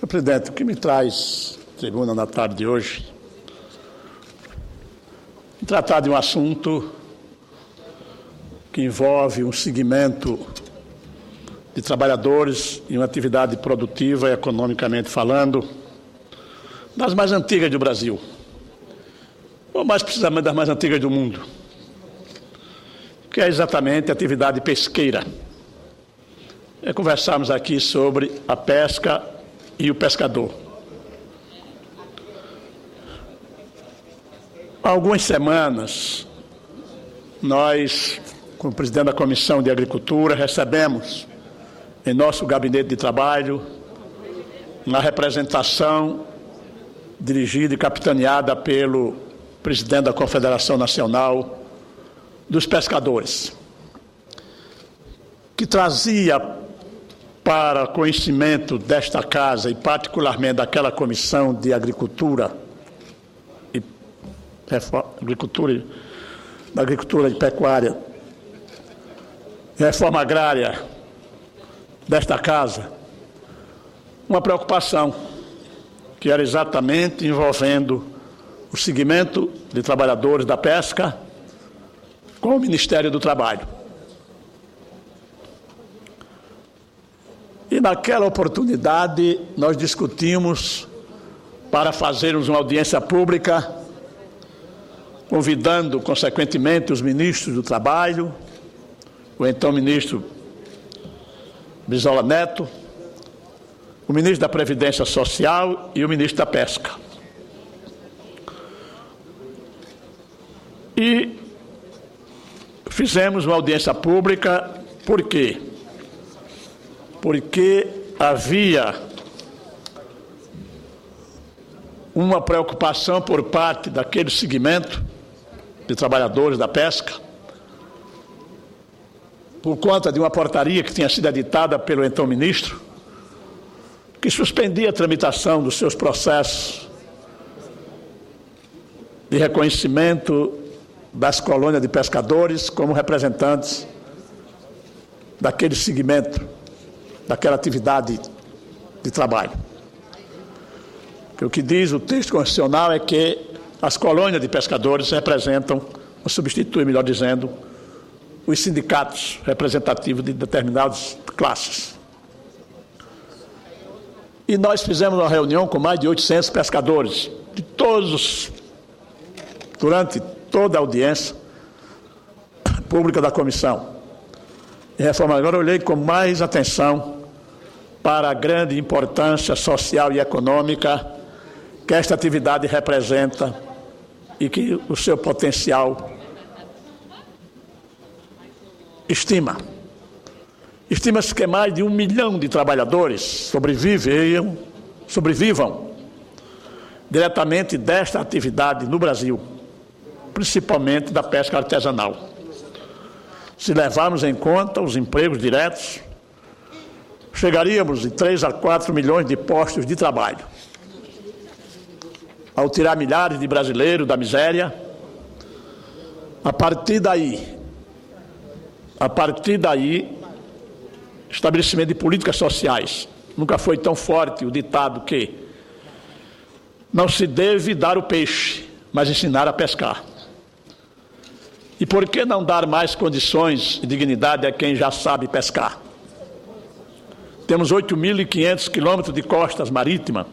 Senhor presidente, o que me traz tribuna na tarde de hoje é tratar de um assunto que envolve um segmento de trabalhadores em uma atividade produtiva e economicamente falando, das mais antigas do Brasil, ou mais precisamente das mais antigas do mundo, que é exatamente a atividade pesqueira. Conversamos aqui sobre a pesca e o pescador. Há algumas semanas, nós, como presidente da Comissão de Agricultura, recebemos em nosso gabinete de trabalho uma representação dirigida e capitaneada pelo presidente da Confederação Nacional dos Pescadores, que trazia para conhecimento desta casa e particularmente daquela Comissão de Agricultura e Pecuária, Reforma Agrária desta casa, uma preocupação que era exatamente envolvendo o segmento de trabalhadores da pesca com o Ministério do Trabalho. E naquela oportunidade nós discutimos para fazermos uma audiência pública, convidando consequentemente os ministros do Trabalho, o então ministro Brizola Neto, o ministro da Previdência Social e o ministro da Pesca. E fizemos uma audiência pública, por quê? Porque havia uma preocupação por parte daquele segmento de trabalhadores da pesca, por conta de uma portaria que tinha sido editada pelo então ministro, que suspendia a tramitação dos seus processos de reconhecimento das colônias de pescadores como representantes daquele segmento, daquela atividade de trabalho. O que diz o texto constitucional é que as colônias de pescadores representam, ou substituem, melhor dizendo, os sindicatos representativos de determinadas classes. E nós fizemos uma reunião com mais de 800 pescadores, de todos, durante toda a audiência pública da comissão. Em Reforma Agrária, eu olhei com mais atenção para a grande importância social e econômica que esta atividade representa e que o seu potencial Estima-se que mais de 1 milhão de trabalhadores sobrevivam diretamente desta atividade no Brasil, principalmente da pesca artesanal. Se levarmos em conta os empregos diretos, chegaríamos de 3 a 4 milhões de postos de trabalho. Ao tirar milhares de brasileiros da miséria, a partir daí, estabelecimento de políticas sociais. Nunca foi tão forte o ditado que não se deve dar o peixe, mas ensinar a pescar. E por que não dar mais condições e dignidade a quem já sabe pescar? Temos 8.500 quilômetros de costas marítimas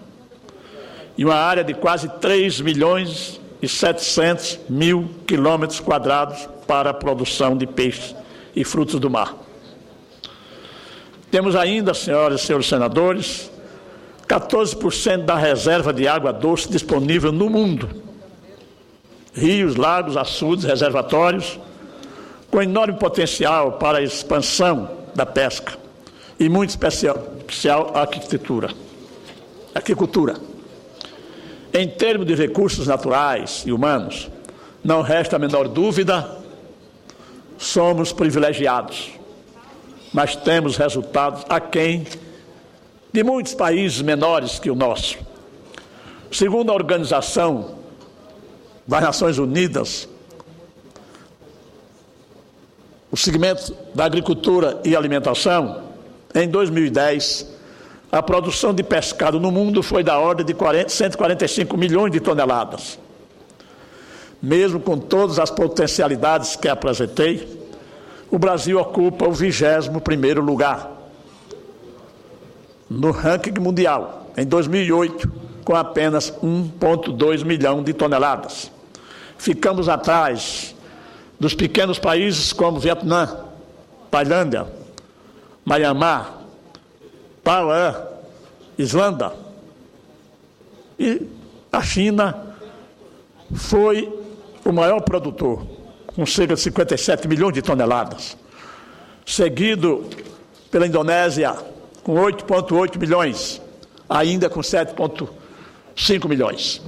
e uma área de quase 3.700.000 quilômetros quadrados para a produção de peixes e frutos do mar. Temos ainda, senhoras e senhores senadores, 14% da reserva de água doce disponível no mundo. Rios, lagos, açudes, reservatórios, com enorme potencial para a expansão da pesca e muito especial a agricultura. Em termos de recursos naturais e humanos, não resta a menor dúvida, somos privilegiados, mas temos resultados aquém de muitos países menores que o nosso. Segundo a Organização das Nações Unidas, o segmento da agricultura e alimentação, em 2010, a produção de pescado no mundo foi da ordem de 145 milhões de toneladas. Mesmo com todas as potencialidades que apresentei, o Brasil ocupa o 21º lugar no ranking mundial, em 2008, com apenas 1,2 milhão de toneladas. Ficamos atrás dos pequenos países como Vietnã, Tailândia, Myanmar, Taiwan, Islândia. E a China foi o maior produtor, com cerca de 57 milhões de toneladas, seguido pela Indonésia, com 8,8 milhões, ainda com 7,5 milhões.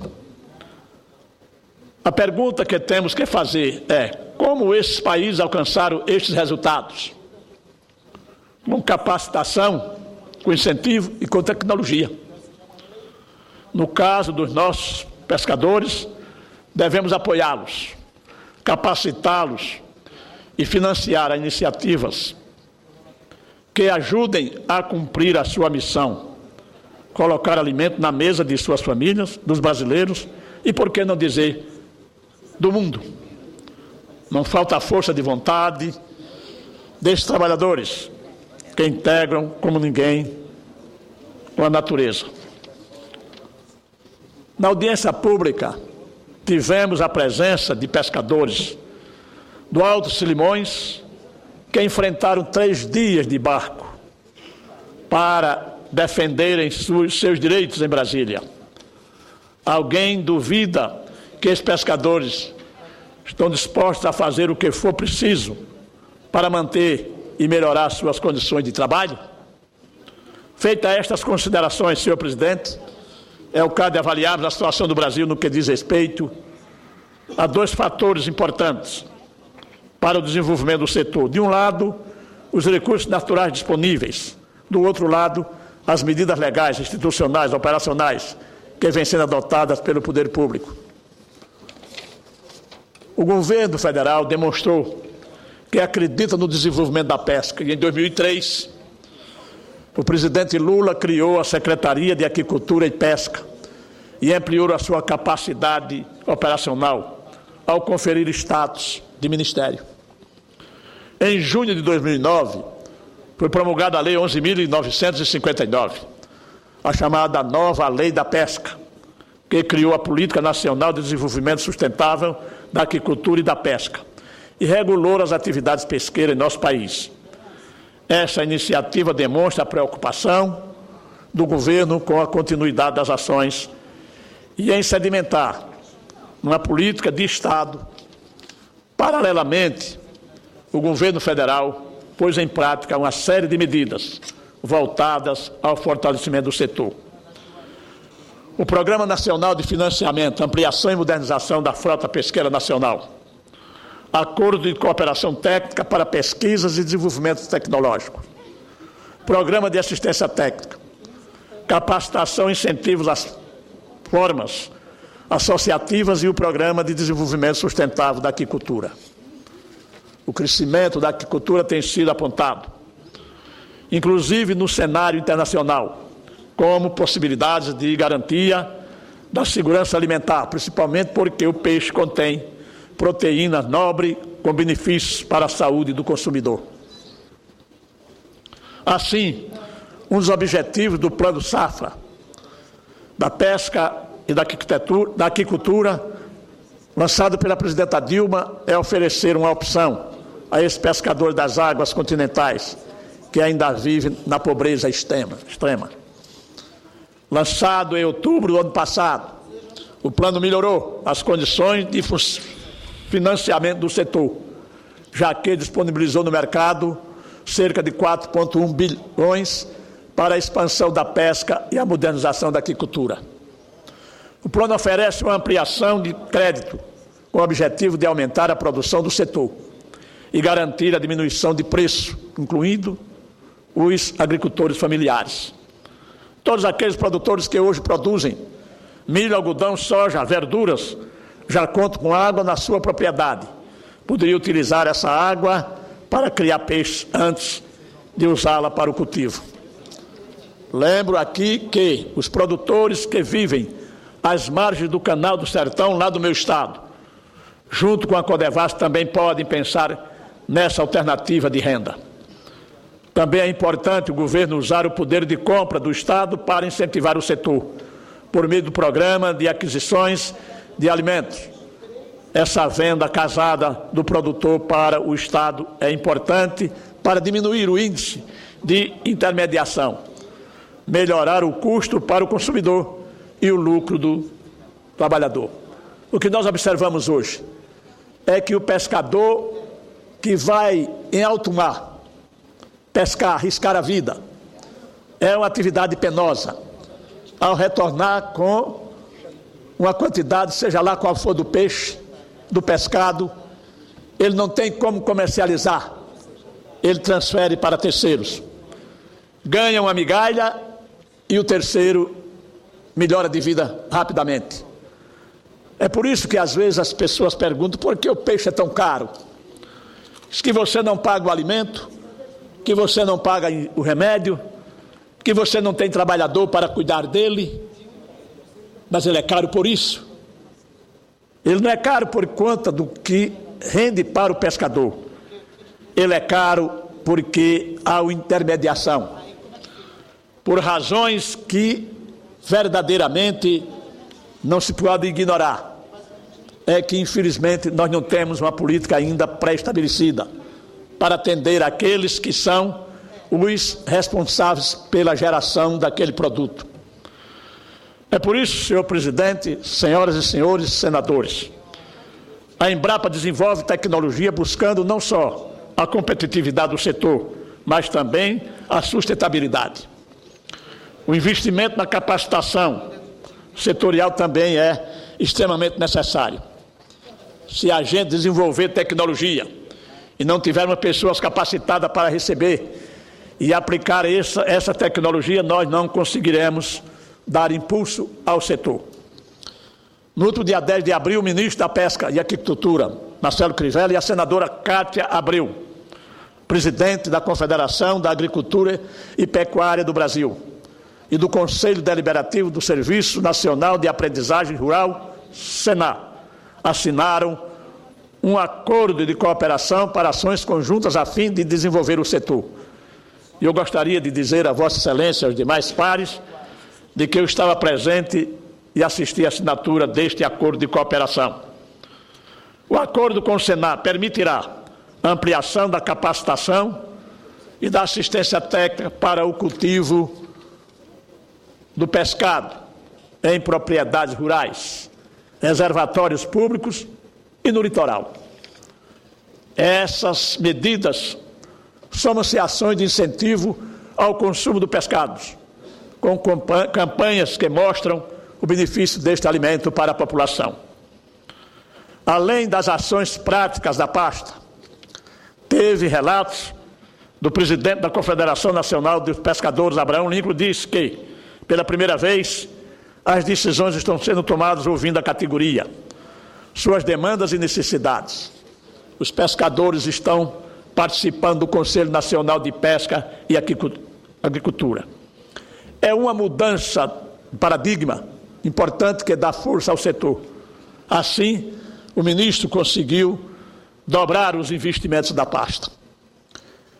A pergunta que temos que fazer é: como esses países alcançaram estes resultados? Com capacitação, com incentivo e com tecnologia. No caso dos nossos pescadores, devemos apoiá-los, capacitá-los e financiar iniciativas que ajudem a cumprir a sua missão, colocar alimento na mesa de suas famílias, dos brasileiros e, por que não dizer, do mundo. Não falta a força de vontade desses trabalhadores que integram como ninguém com a natureza. Na audiência pública, tivemos a presença de pescadores do Alto Silimões que enfrentaram 3 dias de barco para defenderem seus direitos em Brasília. Alguém duvida que esses pescadores estão dispostos a fazer o que for preciso para manter e melhorar suas condições de trabalho? Feitas estas considerações, senhor presidente, é o caso de avaliarmos a situação do Brasil no que diz respeito a 2 fatores importantes para o desenvolvimento do setor. De um lado, os recursos naturais disponíveis. Do outro lado, as medidas legais, institucionais, operacionais que vêm sendo adotadas pelo poder público. O governo federal demonstrou que acredita no desenvolvimento da pesca. E em 2003, o presidente Lula criou a Secretaria de Aquicultura e Pesca e ampliou a sua capacidade operacional ao conferir status de ministério. Em junho de 2009, foi promulgada a Lei 11.959, a chamada Nova Lei da Pesca, que criou a Política Nacional de Desenvolvimento Sustentável da Aquicultura e da Pesca e regulou as atividades pesqueiras em nosso país. Essa iniciativa demonstra a preocupação do governo com a continuidade das ações e em sedimentar uma política de Estado. Paralelamente, o governo federal pôs em prática uma série de medidas voltadas ao fortalecimento do setor. O Programa Nacional de Financiamento, Ampliação e Modernização da Frota Pesqueira Nacional. Acordo de Cooperação Técnica para Pesquisas e Desenvolvimento Tecnológico. Programa de Assistência Técnica. Capacitação e incentivos às formas associativas e o Programa de Desenvolvimento Sustentável da Aquicultura. O crescimento da aquicultura tem sido apontado, inclusive no cenário internacional, como possibilidades de garantia da segurança alimentar, principalmente porque o peixe contém proteína nobre com benefícios para a saúde do consumidor. Assim, um dos objetivos do Plano Safra, da pesca e da aquicultura, lançado pela presidenta Dilma, é oferecer uma opção a esses pescadores das águas continentais que ainda vivem na pobreza extrema. Lançado em outubro do ano passado, o plano melhorou as condições de financiamento do setor, já que disponibilizou no mercado cerca de 4,1 bilhões para a expansão da pesca e a modernização da aquicultura. O plano oferece uma ampliação de crédito com o objetivo de aumentar a produção do setor e garantir a diminuição de preço, incluindo os agricultores familiares. Todos aqueles produtores que hoje produzem milho, algodão, soja, verduras, já contam com água na sua propriedade. Poderiam utilizar essa água para criar peixe antes de usá-la para o cultivo. Lembro aqui que os produtores que vivem às margens do Canal do Sertão, lá do meu estado, junto com a Codevasf, também podem pensar nessa alternativa de renda. Também é importante o governo usar o poder de compra do Estado para incentivar o setor, por meio do programa de aquisições de alimentos. Essa venda casada do produtor para o Estado é importante para diminuir o índice de intermediação, melhorar o custo para o consumidor e o lucro do trabalhador. O que nós observamos hoje é que o pescador que vai em alto mar pescar, arriscar a vida, é uma atividade penosa. Ao retornar com uma quantidade, seja lá qual for do peixe, do pescado, ele não tem como comercializar, ele transfere para terceiros. Ganha uma migalha e o terceiro melhora de vida rapidamente. É por isso que às vezes as pessoas perguntam por que o peixe é tão caro. Diz que você não paga o alimento, que você não paga o remédio, que você não tem trabalhador para cuidar dele, mas ele é caro por isso. Ele não é caro por conta do que rende para o pescador. Ele é caro porque há uma intermediação, por razões que verdadeiramente não se pode ignorar. É que, infelizmente, nós não temos uma política ainda pré-estabelecida para atender aqueles que são os responsáveis pela geração daquele produto. É por isso, senhor presidente, senhoras e senhores senadores, a Embrapa desenvolve tecnologia buscando não só a competitividade do setor, mas também a sustentabilidade. O investimento na capacitação setorial também é extremamente necessário. Se a gente desenvolver tecnologia e não tivermos pessoas capacitadas para receber e aplicar essa tecnologia, nós não conseguiremos dar impulso ao setor. No último dia 10 de abril, o ministro da Pesca e Aquicultura, Marcelo Crivella, e a senadora Cátia Abreu, presidente da Confederação da Agricultura e Pecuária do Brasil e do Conselho Deliberativo do Serviço Nacional de Aprendizagem Rural, SENAR, assinaram um acordo de cooperação para ações conjuntas a fim de desenvolver o setor. E eu gostaria de dizer a Vossa Excelência e aos demais pares de que eu estava presente e assisti à assinatura deste acordo de cooperação. O acordo com o SENAR permitirá a ampliação da capacitação e da assistência técnica para o cultivo do pescado em propriedades rurais, reservatórios públicos e no litoral. Essas medidas somam-se ações de incentivo ao consumo do pescado, com campanhas que mostram o benefício deste alimento para a população. Além das ações práticas da pasta, teve relatos do presidente da Confederação Nacional dos Pescadores, Abraão Lincoln, diz que, pela primeira vez, as decisões estão sendo tomadas ouvindo a categoria, suas demandas e necessidades. Os pescadores estão participando do Conselho Nacional de Pesca e Agricultura. É uma mudança de paradigma importante que dá força ao setor. Assim, o ministro conseguiu dobrar os investimentos da pasta.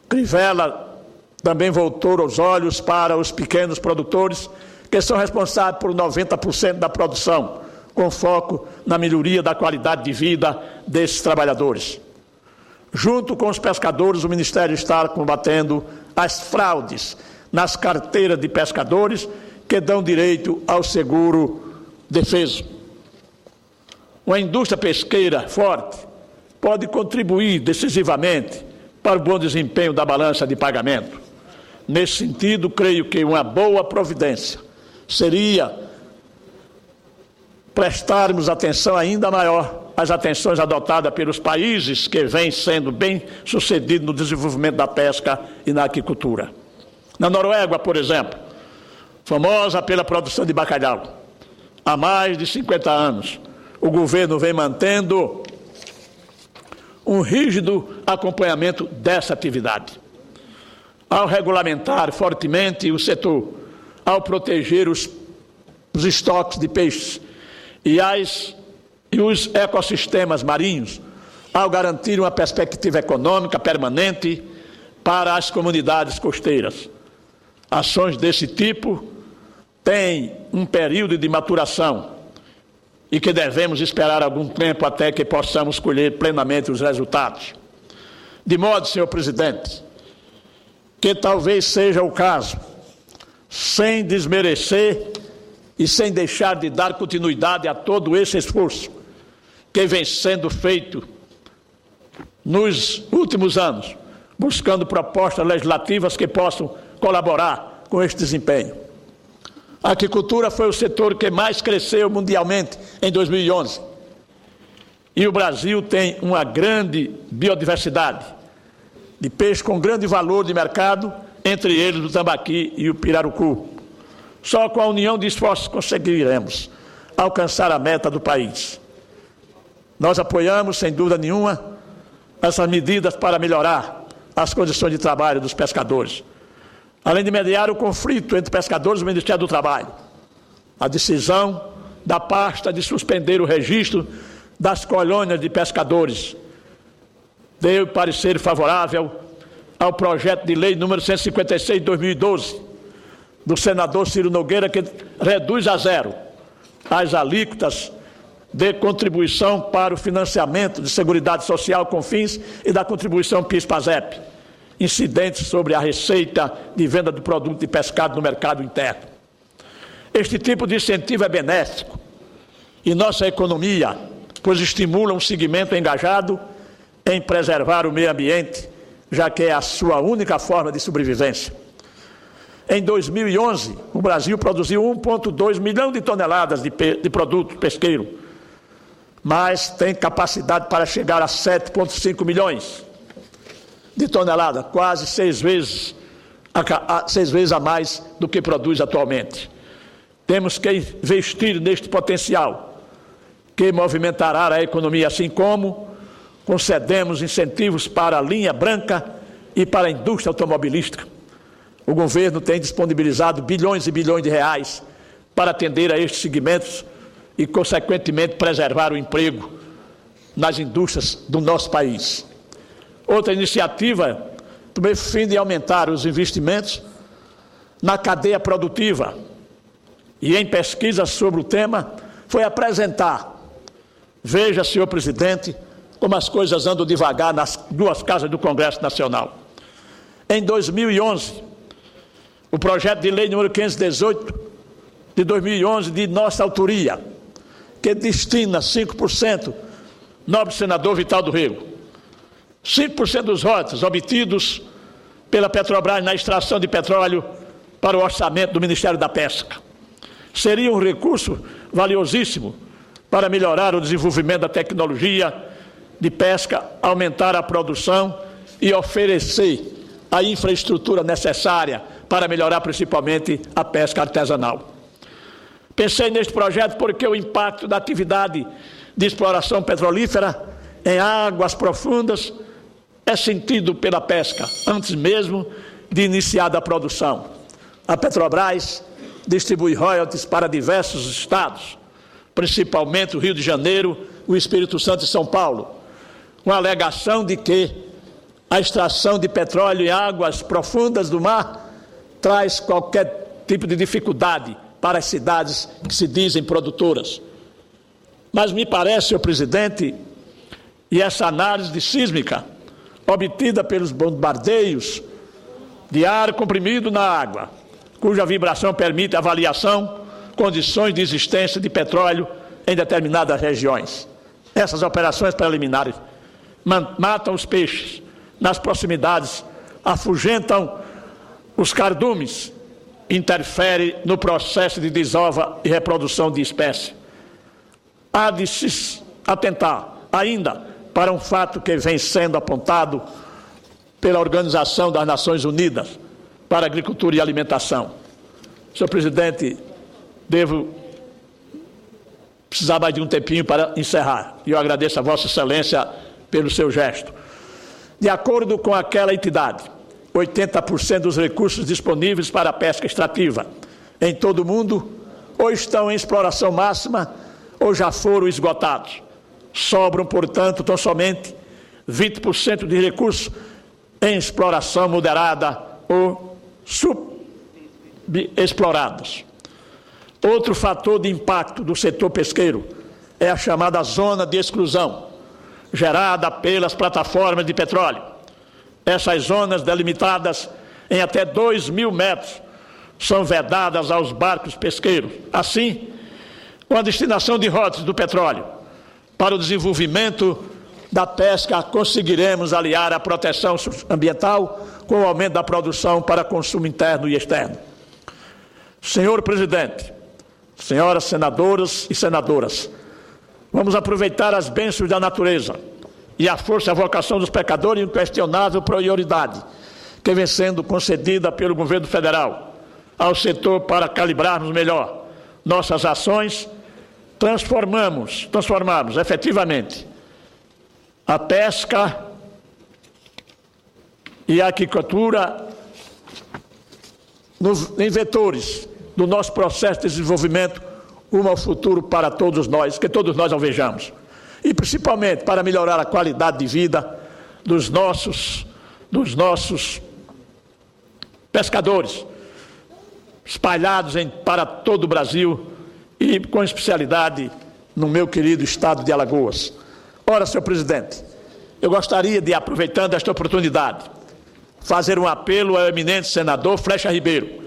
Crivella também voltou os olhos para os pequenos produtores, que são responsáveis por 90% da produção, com foco na melhoria da qualidade de vida desses trabalhadores. Junto com os pescadores, o Ministério está combatendo as fraudes nas carteiras de pescadores que dão direito ao seguro defeso. Uma indústria pesqueira forte pode contribuir decisivamente para o bom desempenho da balança de pagamento. Nesse sentido, creio que uma boa providência seria prestarmos atenção ainda maior às atenções adotadas pelos países que vêm sendo bem-sucedidos no desenvolvimento da pesca e na aquicultura. Na Noruega, por exemplo, famosa pela produção de bacalhau, há mais de 50 anos, o governo vem mantendo um rígido acompanhamento dessa atividade. Ao regulamentar fortemente o setor, ao proteger os estoques de peixes e os ecossistemas marinhos, ao garantir uma perspectiva econômica permanente para as comunidades costeiras. Ações desse tipo têm um período de maturação e que devemos esperar algum tempo até que possamos colher plenamente os resultados. De modo, senhor presidente, que talvez seja o caso, sem desmerecer e sem deixar de dar continuidade a todo esse esforço que vem sendo feito nos últimos anos, buscando propostas legislativas que possam colaborar com este desempenho. A aquicultura foi o setor que mais cresceu mundialmente em 2011. E o Brasil tem uma grande biodiversidade de peixe com grande valor de mercado, entre eles o tambaqui e o pirarucu. Só com a união de esforços conseguiremos alcançar a meta do país. Nós apoiamos, sem dúvida nenhuma, essas medidas para melhorar as condições de trabalho dos pescadores, além de mediar o conflito entre pescadores e o Ministério do Trabalho. A decisão da pasta de suspender o registro das colônias de pescadores deu parecer favorável ao projeto de lei número 156 de 2012, do senador Ciro Nogueira, que reduz a zero as alíquotas de contribuição para o financiamento de Seguridade Social Confins e da contribuição PIS/PASEP, incidentes sobre a receita de venda do produto de pescado no mercado interno. Este tipo de incentivo é benéfico e nossa economia, pois estimula um segmento engajado em preservar o meio ambiente, já que é a sua única forma de sobrevivência. Em 2011, o Brasil produziu 1,2 milhão de toneladas de produto pesqueiro, mas tem capacidade para chegar a 7,5 milhões de toneladas, quase 6 vezes a mais do que produz atualmente. Temos que investir neste potencial, que movimentará a economia, assim como concedemos incentivos para a linha branca e para a indústria automobilística. O governo tem disponibilizado bilhões e bilhões de reais para atender a estes segmentos e, consequentemente, preservar o emprego nas indústrias do nosso país. Outra iniciativa também fim de aumentar os investimentos na cadeia produtiva e em pesquisas sobre o tema foi apresentar, veja, senhor presidente, como as coisas andam devagar nas duas casas do Congresso Nacional. Em 2011, o projeto de lei número 518 de 2011, de nossa autoria, que destina 5%, nobre senador Vital do Rego, 5% dos royalties obtidos pela Petrobras na extração de petróleo para o orçamento do Ministério da Pesca. Seria um recurso valiosíssimo para melhorar o desenvolvimento da tecnologia de pesca, aumentar a produção e oferecer a infraestrutura necessária para melhorar principalmente a pesca artesanal. Pensei neste projeto porque o impacto da atividade de exploração petrolífera em águas profundas é sentido pela pesca, antes mesmo de iniciar a produção. A Petrobras distribui royalties para diversos estados, principalmente o Rio de Janeiro, o Espírito Santo e São Paulo, com a alegação de que a extração de petróleo em águas profundas do mar traz qualquer tipo de dificuldade para as cidades que se dizem produtoras. Mas me parece, senhor presidente, e essa análise sísmica obtida pelos bombardeios de ar comprimido na água, cuja vibração permite avaliação, condições de existência de petróleo em determinadas regiões. Essas operações preliminares matam os peixes nas proximidades, afugentam os cardumes, interfere no processo de desova e reprodução de espécies. Há de se atentar ainda para um fato que vem sendo apontado pela Organização das Nações Unidas para a Agricultura e Alimentação. Senhor presidente, devo precisar mais de um tempinho para encerrar, e eu agradeço a Vossa Excelência pelo seu gesto. De acordo com aquela entidade, 80% dos recursos disponíveis para a pesca extrativa em todo o mundo, ou estão em exploração máxima, ou já foram esgotados. Sobram, portanto, tão somente 20% de recursos em exploração moderada ou subexplorados. Outro fator de impacto do setor pesqueiro é a chamada zona de exclusão, gerada pelas plataformas de petróleo. Essas zonas, delimitadas em até 2.000 metros, são vedadas aos barcos pesqueiros. Assim, com a destinação de rotas do petróleo para o desenvolvimento da pesca, conseguiremos aliar a proteção ambiental com o aumento da produção para consumo interno e externo. Senhor presidente, senhoras senadoras e senadoras, vamos aproveitar as bênçãos da natureza e a força e a vocação dos pescadores, inquestionável prioridade que vem sendo concedida pelo governo federal ao setor para calibrarmos melhor nossas ações, transformarmos efetivamente a pesca e a aquicultura em vetores do nosso processo de desenvolvimento rumo ao futuro para todos nós, que todos nós alvejamos. E principalmente para melhorar a qualidade de vida dos nossos pescadores, espalhados para todo o Brasil e com especialidade no meu querido estado de Alagoas. Ora, senhor presidente, eu gostaria de, aproveitando esta oportunidade, fazer um apelo ao eminente senador Flecha Ribeiro,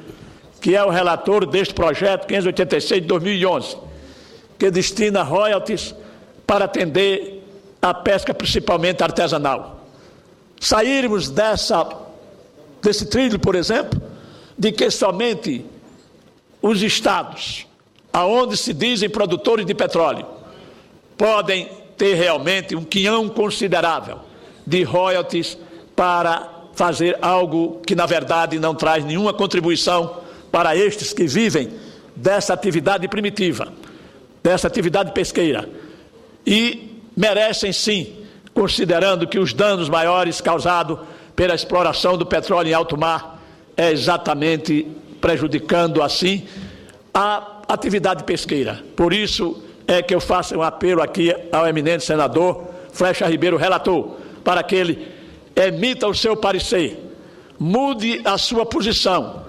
que é o relator deste projeto 586 de 2011, que destina royalties para atender a pesca principalmente artesanal. Sairmos desse trilho, por exemplo, de que somente os estados aonde se dizem produtores de petróleo podem ter realmente um quinhão considerável de royalties para fazer algo que, na verdade, não traz nenhuma contribuição para estes que vivem dessa atividade primitiva, dessa atividade pesqueira, e merecem sim, considerando que os danos maiores causados pela exploração do petróleo em alto mar é exatamente prejudicando assim a atividade pesqueira. Por isso é que eu faço um apelo aqui ao eminente senador Flecha Ribeiro, relator, para que ele emita o seu parecer, mude a sua posição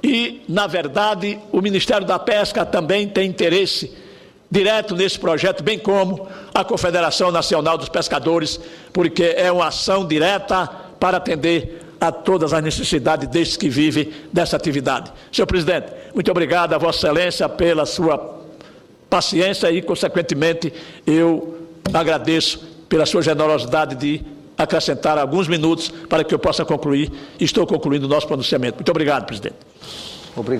e, na verdade, o Ministério da Pesca também tem interesse direto nesse projeto, bem como a Confederação Nacional dos Pescadores, porque é uma ação direta para atender a todas as necessidades destes que vivem dessa atividade. Senhor presidente, muito obrigado a Vossa Excelência pela sua paciência e, consequentemente, eu agradeço pela sua generosidade de acrescentar alguns minutos para que eu possa concluir. Estou concluindo o nosso pronunciamento. Muito obrigado, presidente. Obrigado.